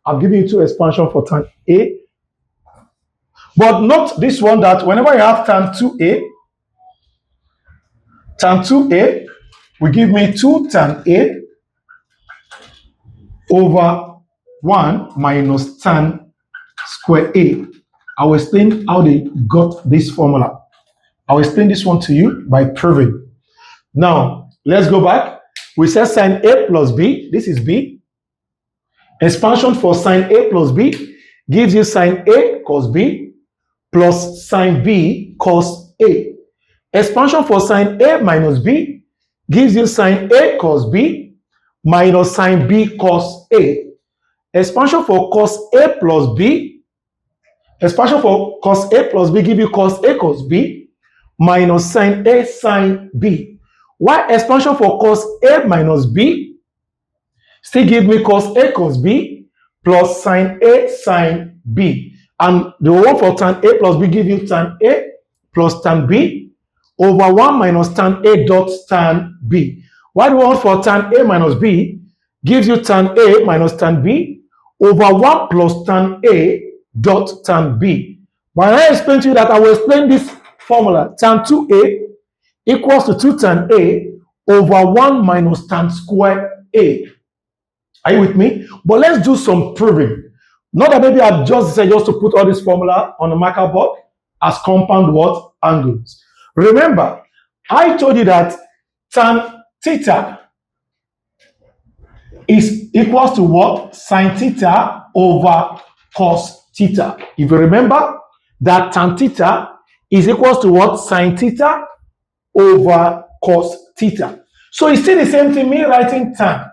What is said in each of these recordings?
I've given you two expansion for tan A. But note this one, that whenever you have tan 2A will give me 2 tan A over 1 minus tan square A. I will explain how they got this formula. I will explain this one to you by proving. Now, let's go back. We said sine A plus B. This is B. Expansion for sine A plus B gives you sine A cos B plus sine B cos A. Expansion for sine A minus B gives you sine A cos B minus sine B cos A. Expansion for cos A plus B, expansion for cos A plus B give you cos A cos B minus sine A sine B. While expansion for cos A minus B still give me cos A cos B plus sine A sine B. And the one for tan A plus B give you tan A plus tan B over 1 minus tan A dot tan B. While the one for tan A minus B gives you tan A minus tan B over 1 plus tan A dot tan B. When I explain to you that, I will explain this formula. Tan 2A equals to 2 tan A over 1 minus tan square A. Are you with me? But let's do some proving. Not that maybe I've just decided just to put all this formula on the marker board as compound what? Angles. Remember, I told you that tan theta is equals to what? Sin theta over cos theta. If you remember that tan theta is equals to what? Sin theta over cos theta. So it's still the same thing, me writing tan.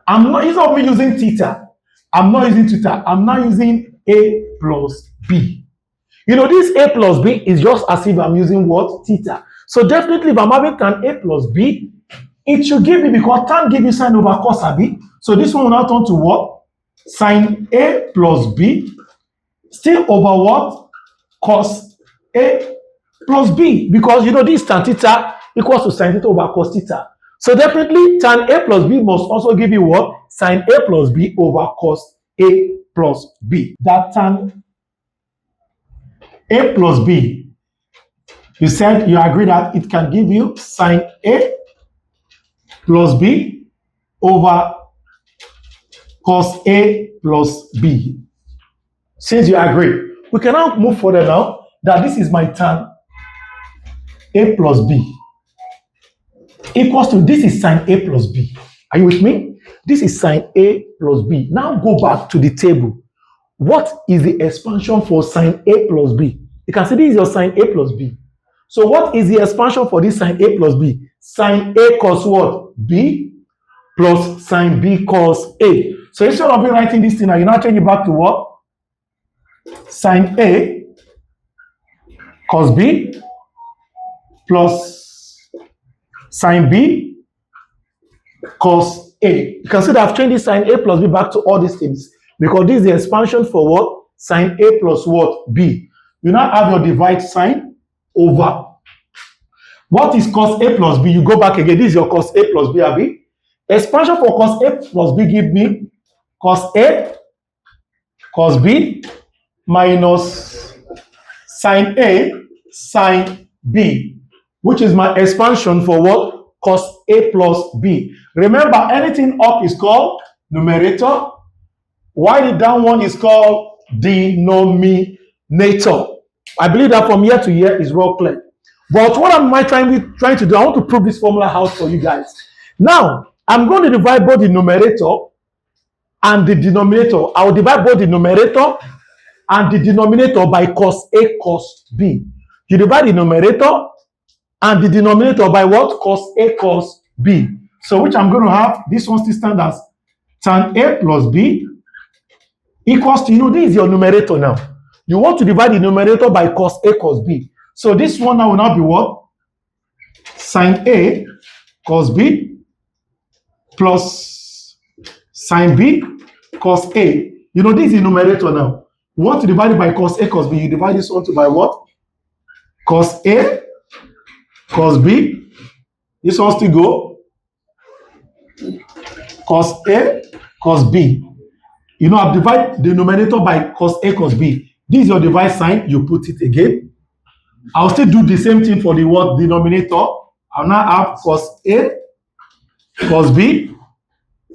Instead of me using theta, I'm not using theta. I'm now using A plus B. You know, this A plus B is just as if I'm using what? Theta. So definitely if I'm having tan A plus B, it should give me, because tan give you sine over cos AB. So this one will now turn to what? Sine A plus B still over what? Cos A plus B. Because you know this tan theta equals to sine theta over cos theta. So definitely tan A plus B must also give you what? Sine A plus B over cos A plus B. That tan A plus B, you said you agree that it can give you sine A plus B over cos A plus B. Since you agree, we can now move further now, that this is my tan A plus B equals to, this is sine A plus B. Are you with me? This is sine A plus B. Now go back to the table. What is the expansion for sine A plus B? You can see this is your sine A plus B. So what is the expansion for this sine A plus B? Sine A cos what? B plus sine B cos A. So instead of me writing this thing now, you now change it back to what? Sine A cos B plus sine B cos A. You can see that I've changed this sine A plus B back to all these things, because this is the expansion for what? Sine A plus what? B. You now have your divide sign over. What is cos A plus B? You go back again. This is your cos A plus B, Abi. Expansion for cos A plus B give me cos A cos B minus sine A sine B, which is my expansion for what? Cos A plus B. Remember, anything up is called numerator, while the down one is called denominator. I believe that from year to year is well clear. But what am I trying to do? I want to prove this formula out for you guys. Now, I'm going to divide both the numerator and the denominator. I will divide both the numerator and the denominator by cos A cos B. You divide the numerator and the denominator by what? Cos A cos B. So which I'm going to have, this one still stands as tan A plus B equals to, you know, this is your numerator now. You want to divide the numerator by cos A cos B. So this one now will now be what? Sine A cos B plus sine B cos A. You know, this is the numerator now. You want to divide it by cos A cos B. You divide this one to by what? Cos A cos B. This one still go cos A cos B. You know, I've divided the numerator by cos A cos B. This is your divide sign. You put it again. I'll still do the same thing for the word denominator. I'll now have cos A cos B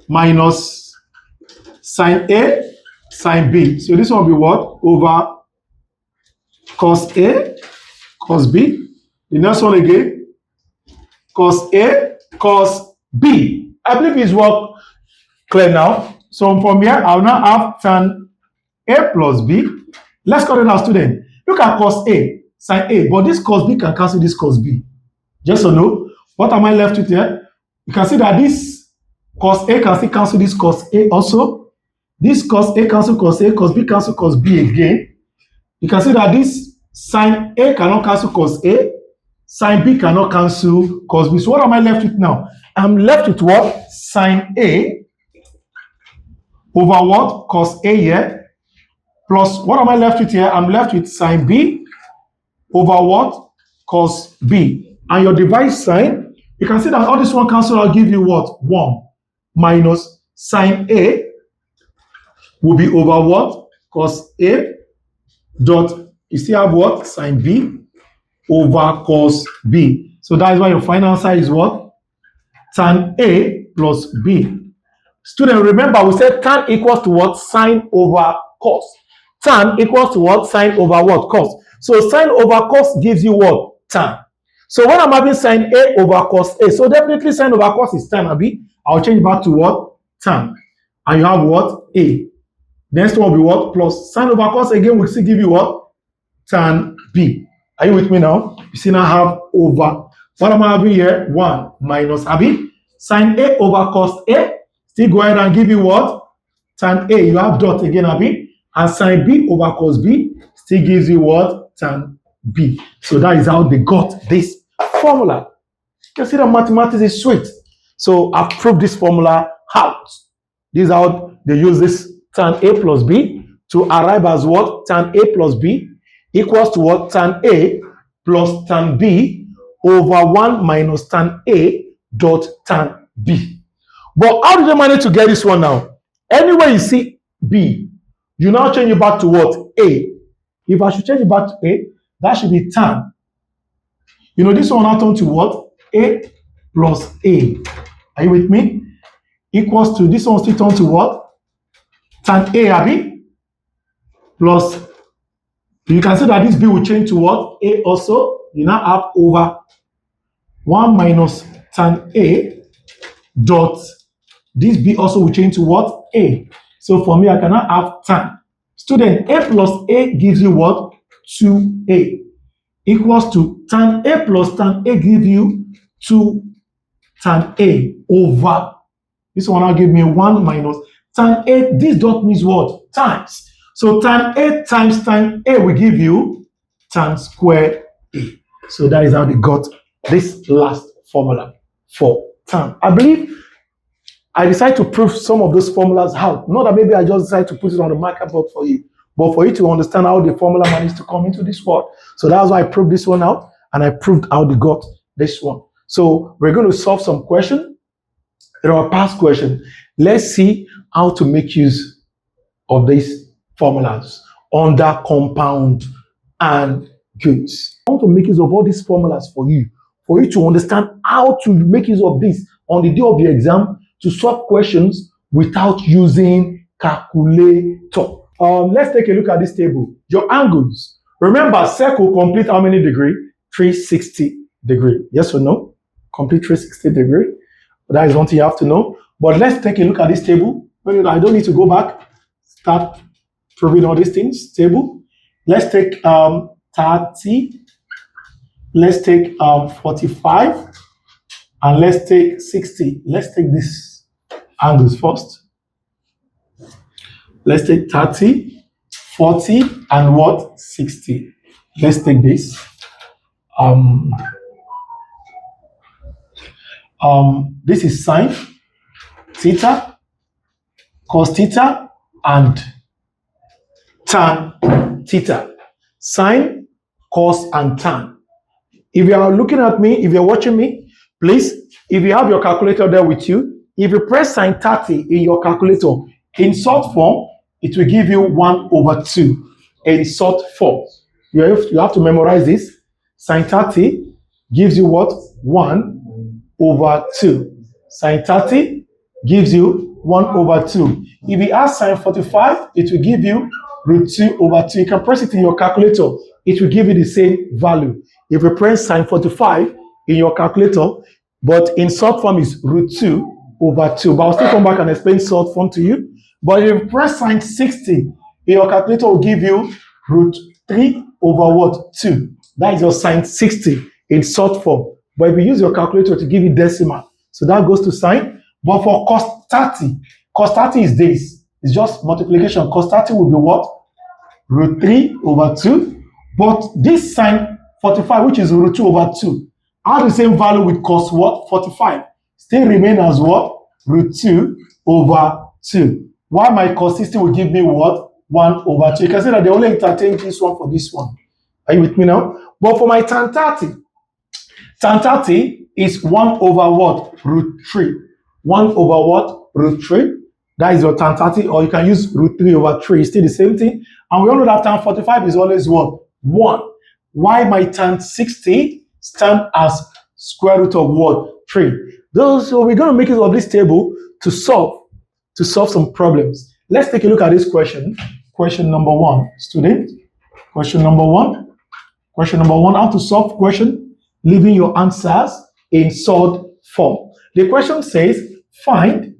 minus sine A sine B. So this one will be what? Over cos A cos B. The next one again, cos A cos B. I believe it's what clear now. So from here, I'll now have tan A plus B. Let's call it now, student. Look at cos A, sine A, but this cos B can cancel this cos B. Yes or no? What am I left with here? You can see that this cos A can still cancel this cos A also. This cos A cancel cos A, cos B cancel cos B again. You can see that this sine A cannot cancel cos A, sine B cannot cancel cos B. So what am I left with now? I'm left with what? Sine A over what? Cos A here. Plus, what am I left with here? I'm left with sine B over what? Cos B. And your divide sign, you can see that all this one cancel, I'll give you what? 1 minus sine A will be over what? Cos A dot, you still have what? Sine B over cos B. So that is why your final answer is what? Tan A plus B. Student, remember we said tan equals to what? Sine over cos. Tan equals to what? Sine over what? Cos. So sine over cos gives you what? Tan. So when I'm having sine A over cos A, so definitely sine over cos is tan, Abi. I'll change back to what? Tan. And you have what? A. Next one will be what? Plus sine over cos again will still give you what? Tan B. Are you with me now? You see now I have over. What am I having here? 1 minus Abi. Sine A over cos A. Still go ahead and give you what? Tan A. You have dot again, Abi. And sine B over cos B still gives you what? Tan B. So that is how they got this formula. You can see that mathematics is sweet. So I've proved this formula out. This is how they use this tan A plus B to arrive as what? Tan A plus B equals to what? Tan A plus tan B over 1 minus tan A dot tan B. But how did they manage to get this one now? Anywhere you see B, you now change it back to what? A. If I should change it back to A, that should be tan. You know, this one now turn to what? A plus A. Are you with me? Equals to, this one still turn to what? Tan A, Abi, plus, you can see that this B will change to what? A also. You now have over 1 minus tan A dot, this B also will change to what? A. So for me, I cannot have tan. Student, A plus A gives you what? 2A. Equals to tan A plus tan A give you 2 tan A over. This one will give me 1 minus tan A. This dot means what? Times. So tan A times tan A will give you tan square A. So that is how they got this last formula for tan. I believe I decided to prove some of those formulas out. Not that maybe I just decided to put it on the marker board for you, but for you to understand how the formula managed to come into this world. So that's why I proved this one out, and I proved how they got this one. So we're going to solve some questions. There are past questions. Let's see how to make use of these formulas under compound and goods. I want to make use of all these formulas for you to understand how to make use of this on the day of the exam to solve questions without using calculator. Let's take a look at this table. Your angles. Remember, circle complete how many degree? 360 degree. Yes or no? Complete 360 degree. That is one thing you have to know. But let's take a look at this table. I don't need to go back. Start proving all these things. Table. Let's take 30. Let's take 45. And let's take 60. Let's take these angles first. Let's take 30, 40, and what? 60. Let's take this. This is sine, theta, cos theta, and tan theta. Sine, cos, and tan. If you are looking at me, if you're watching me, please, if you have your calculator there with you, if you press sine 30 in your calculator, in short form, it will give you 1 over 2 in short form. You have to memorize this. Sine 30 gives you what? 1 over 2. Sine 30 gives you 1 over 2. If you add sine 45, it will give you root 2 over 2. You can press it in your calculator. It will give you the same value. If you press sine 45 in your calculator, but in short form is root 2 over 2. But I'll still come back and explain short form to you. But if you press sine 60, in your calculator will give you root 3 over what? 2. That is your sine 60 in short form. But if you use your calculator to give you decimal, so that goes to sine. But for cos 30 is this. It's just multiplication. Cos 30 will be what? Root 3 over 2. But this sine 45, which is root 2 over 2, have the same value with cos what? 45. Still remain as what? Root 2 over 2. While my cos 60 will give me what? 1 over 2. You can see that they only interchange this one for this one. Are you with me now? But for my tan 30 is 1 over what? Root 3. 1 over what? Root 3. That is your tan 30, or you can use root 3 over 3. It's still the same thing. And we all know that tan 45 is always what? 1. Why my tan 60 stand as square root of what? 3. So we're going to make use of this table to solve some problems. Let's take a look at this question. Question number 1, student. Question number 1. Question number 1, how to solve question, leaving your answers in short form. The question says, find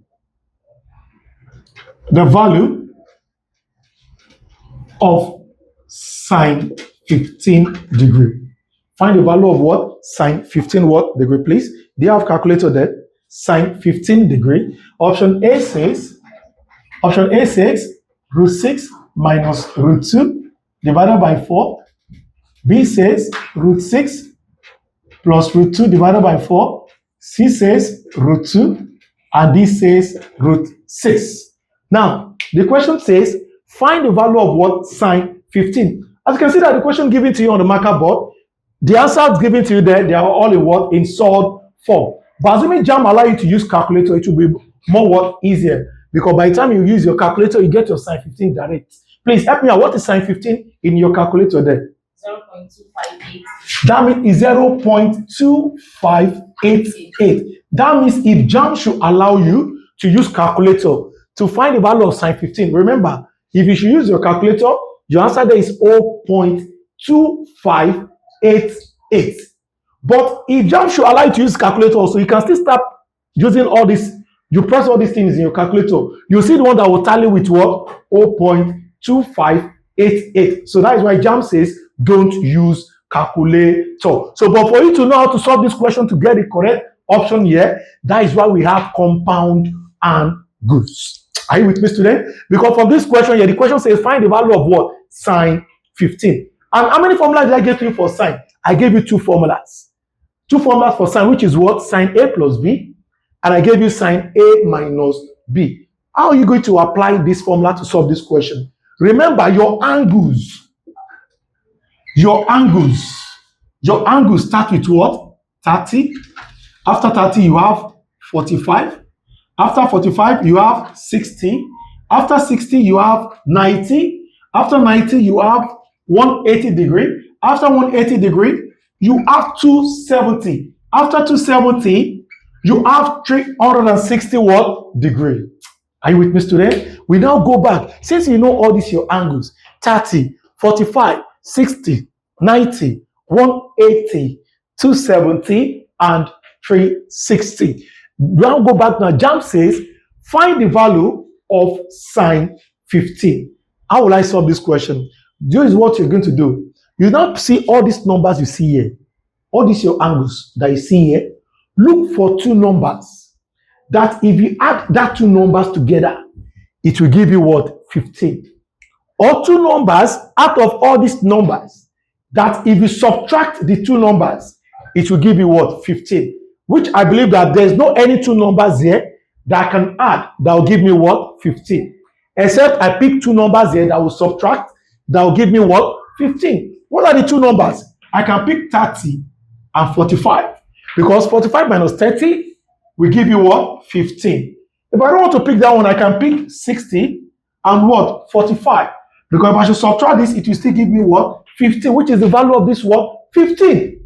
the value of sine 15 degree. Find the value of what? Sine 15 what degree, please? Do you have calculator there? Sine 15 degree. Option A says root 6 minus root 2 divided by 4. B says root 6 plus root 2 divided by 4. C says root 2. And D says root 6. Now, the question says, find the value of what? Sine 15. As you can see that the question given to you on the marker board, the answers given to you there, they are all in what? In short form. But assuming JAMB allow you to use calculator, it will be more what? Easier. Because by the time you use your calculator, you get your sine 15 direct. Please help me out. What is sine 15 in your calculator there? 0.258. That means 0.2588. That means if JAMB should allow you to use calculator to find the value of sine 15, remember, if you should use your calculator, your answer there is 0.2588. But if JAMB should allow you to use calculator also, you can still start using all this. You press all these things in your calculator. You see the one that will tally with what? 0.2588. So that is why JAMB says don't use calculator. So, but for you to know how to solve this question to get the correct option here, that is why we have compound and goods. Are you with me, student? Because from this question here, the question says find the value of what? Sine 15. And how many formulas did I give to you for sine? I gave you 2 formulas. 2 formulas for sine, which is what? Sine A plus B. And I gave you sine A minus B. How are you going to apply this formula to solve this question? Remember, your angles start with what? 30. After 30, you have 45. After 45, you have 60. After 60, you have 90. After 90, you have 180 degree. After 180 degree, you have 270. After 270, you have 360 what? Degree. Are you with me, student? We now go back. Since you know all these your angles, 30, 45, 60, 90, 180, 270, and 360. Now go back now. JAMB says, find the value of sine 15. How will I solve this question? This is what you're going to do. You now see all these numbers you see here. All these your angles that you see here. Look for 2 numbers that if you add that 2 numbers together, it will give you what? 15. Or 2 numbers out of all these numbers that if you subtract the 2 numbers, it will give you what? 15. Which I believe that there's no any 2 numbers here that I can add that will give me what? 15. Except I pick 2 numbers here that will subtract, that will give me what? 15. What are the 2 numbers? I can pick 30 and 45. Because 45 minus 30 will give you what? 15. If I don't want to pick that one, I can pick 60 and what? 45. Because if I should subtract this, it will still give me what? 15, which is the value of this what? 15.